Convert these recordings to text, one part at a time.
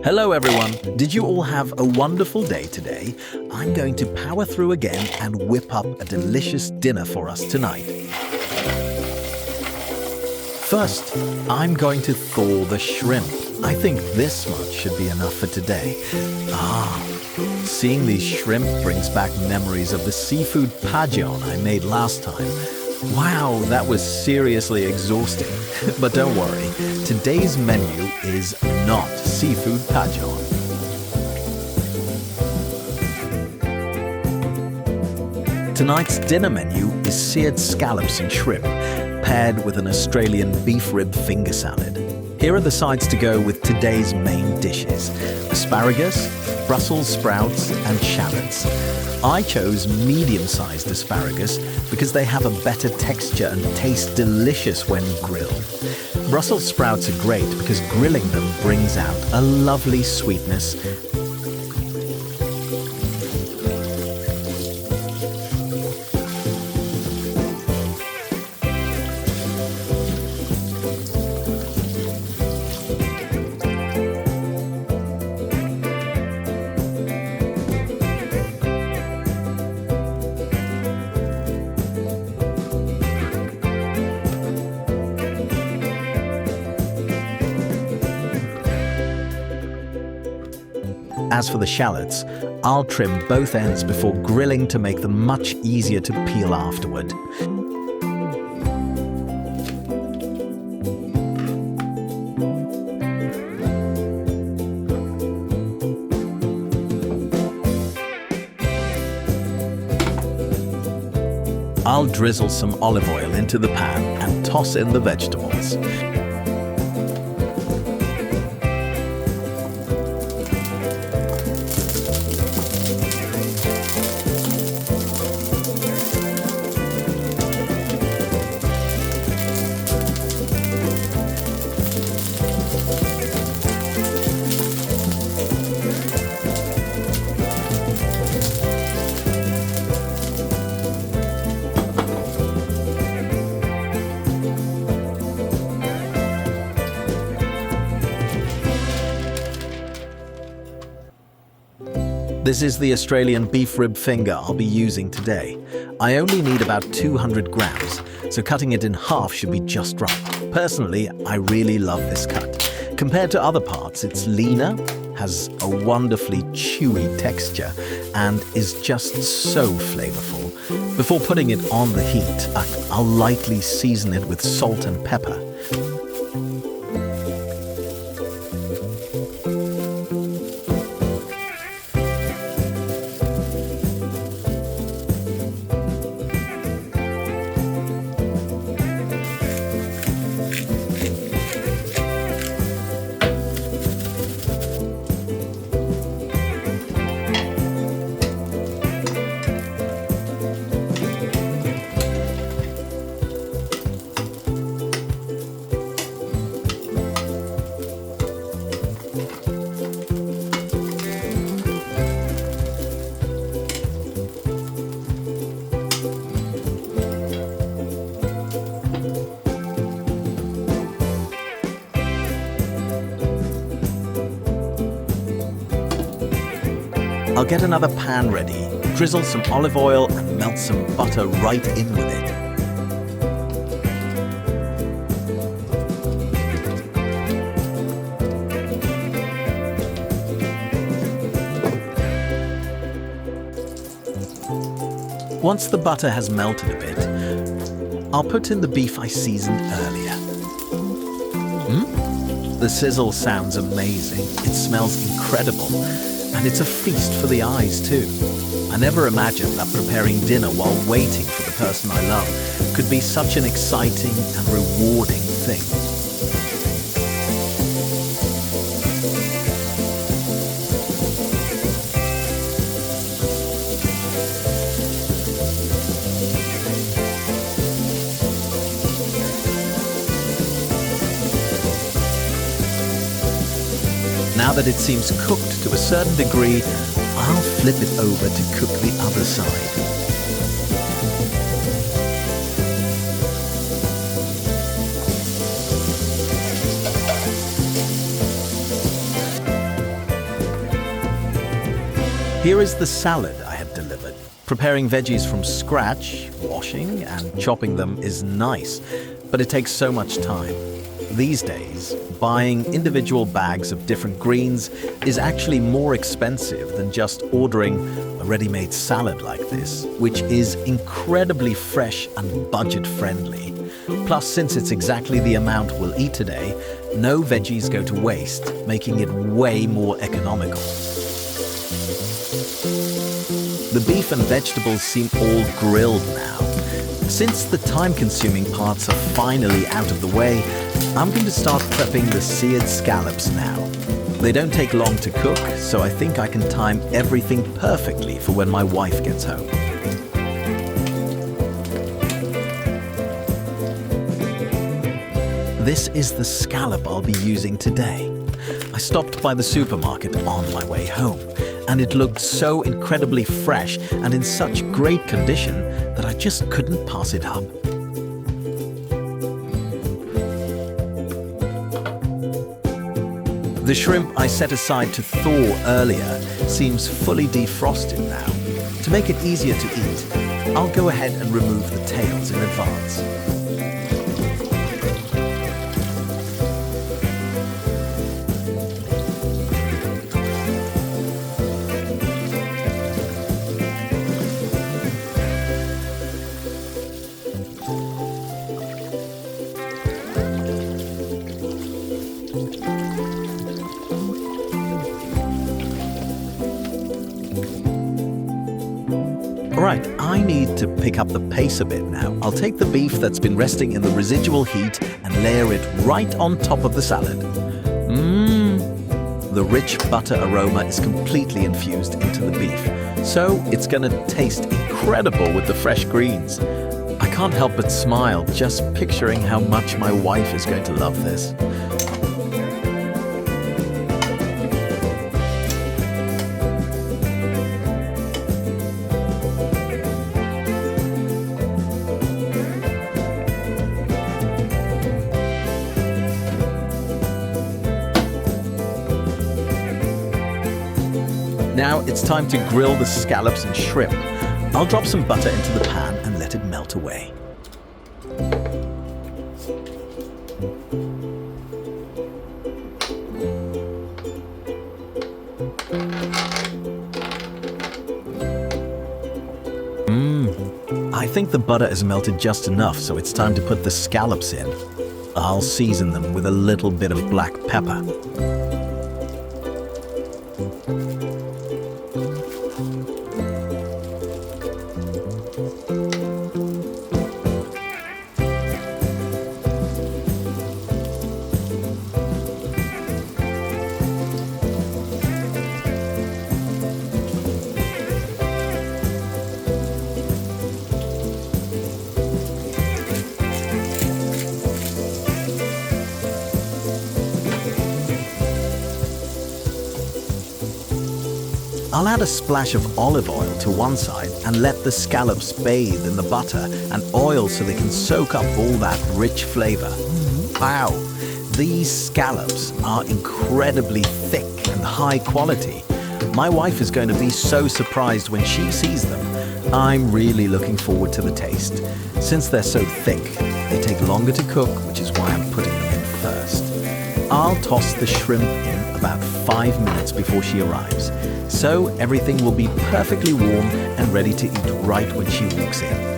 Hello everyone! Did you all have a wonderful day today? I'm going to power through again and whip up a delicious dinner for us tonight. First, I'm going to thaw the shrimp. I think this much should be enough for today. Seeing these shrimp brings back memories of the seafood pajon I made last time. Wow, that was seriously exhausting. But don't worry, today's menu is not seafood pajon. Tonight's dinner menu is seared scallops and shrimp, paired with an Australian beef rib finger salad. Here are the sides to go with today's main dishes: asparagus, Brussels sprouts, and shallots. I chose medium-sized asparagus because they have a better texture and taste delicious when grilled. Brussels sprouts are great because grilling them brings out a lovely sweetness. As for the shallots, I'll trim both ends before grilling to make them much easier to peel afterward. I'll drizzle some olive oil into the pan and toss in the vegetables. This is the Australian beef rib finger I'll be using today. I only need about 200 grams, so cutting it in half should be just right. Personally, I really love this cut. Compared to other parts, it's leaner, has a wonderfully chewy texture, and is just so flavorful. Before putting it on the heat, I'll lightly season it with salt and pepper. I'll get another pan ready, drizzle some olive oil and melt some butter right in with it. Once the butter has melted a bit, I'll put in the beef I seasoned earlier. The sizzle sounds amazing. It smells incredible. And it's a feast for the eyes too. I never imagined that preparing dinner while waiting for the person I love could be such an exciting and rewarding thing. Now that it seems cooked to a certain degree, I'll flip it over to cook the other side. Here is the salad I had delivered. Preparing veggies from scratch, washing and chopping them is nice, but it takes so much time. These days, buying individual bags of different greens is actually more expensive than just ordering a ready-made salad like this, which is incredibly fresh and budget-friendly. Plus, since it's exactly the amount we'll eat today, no veggies go to waste, making it way more economical. The beef and vegetables seem all grilled now. Since the time-consuming parts are finally out of the way, I'm going to start prepping the seared scallops now. They don't take long to cook, so I think I can time everything perfectly for when my wife gets home. This is the scallop I'll be using today. I stopped by the supermarket on my way home, and it looked so incredibly fresh and in such great condition that I just couldn't pass it up. The shrimp I set aside to thaw earlier seems fully defrosted now. To make it easier to eat, I'll go ahead and remove the tails in advance. Alright, I need to pick up the pace a bit now. I'll take the beef that's been resting in the residual heat and layer it right on top of the salad. The rich butter aroma is completely infused into the beef, so it's gonna taste incredible with the fresh greens. I can't help but smile just picturing how much my wife is going to love this. Now it's time to grill the scallops and shrimp. I'll drop some butter into the pan and let it melt away. I think the butter has melted just enough, so it's time to put the scallops in. I'll season them with a little bit of black pepper. I'll add a splash of olive oil to one side and let the scallops bathe in the butter and oil so they can soak up all that rich flavor. Wow, these scallops are incredibly thick and high quality. My wife is going to be so surprised when she sees them. I'm really looking forward to the taste. Since they're so thick, they take longer to cook, which is why I'm putting them in first. I'll toss the shrimp in about 5 minutes before she arrives, so everything will be perfectly warm and ready to eat right when she walks in.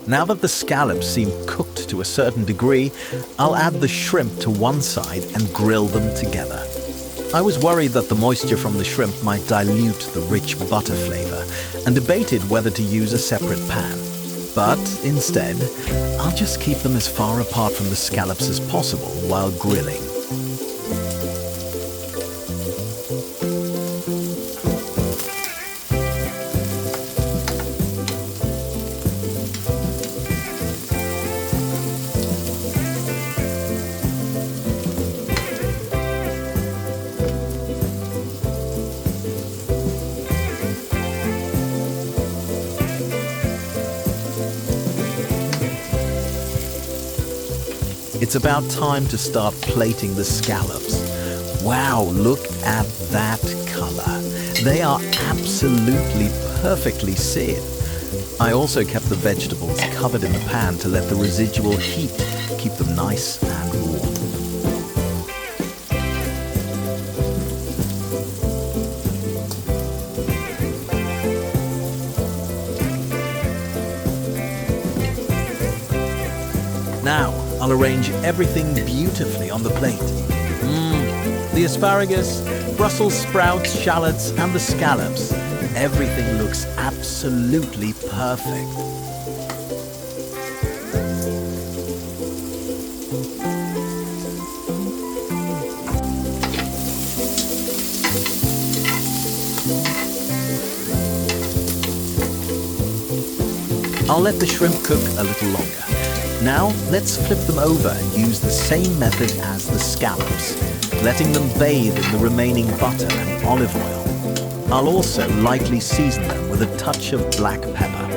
Now that the scallops seem cooked to a certain degree, I'll add the shrimp to one side and grill them together. I was worried that the moisture from the shrimp might dilute the rich butter flavor and debated whether to use a separate pan. But instead, I'll just keep them as far apart from the scallops as possible while grilling. It's about time to start plating the scallops. Wow, look at that color. They are absolutely perfectly seared. I also kept the vegetables covered in the pan to let the residual heat keep them nice and warm. Now, I'll arrange everything beautifully on the plate. The asparagus, Brussels sprouts, shallots, and the scallops. Everything looks absolutely perfect. I'll let the shrimp cook a little longer. Now, let's flip them over and use the same method as the scallops, letting them bathe in the remaining butter and olive oil. I'll also lightly season them with a touch of black pepper.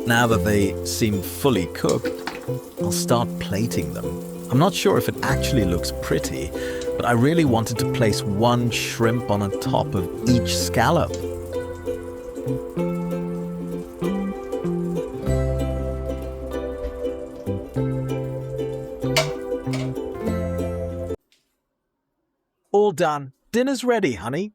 Now that they seem fully cooked, I'll start plating them. I'm not sure if it actually looks pretty, but I really wanted to place one shrimp on top of each scallop. All done. Dinner's ready, honey.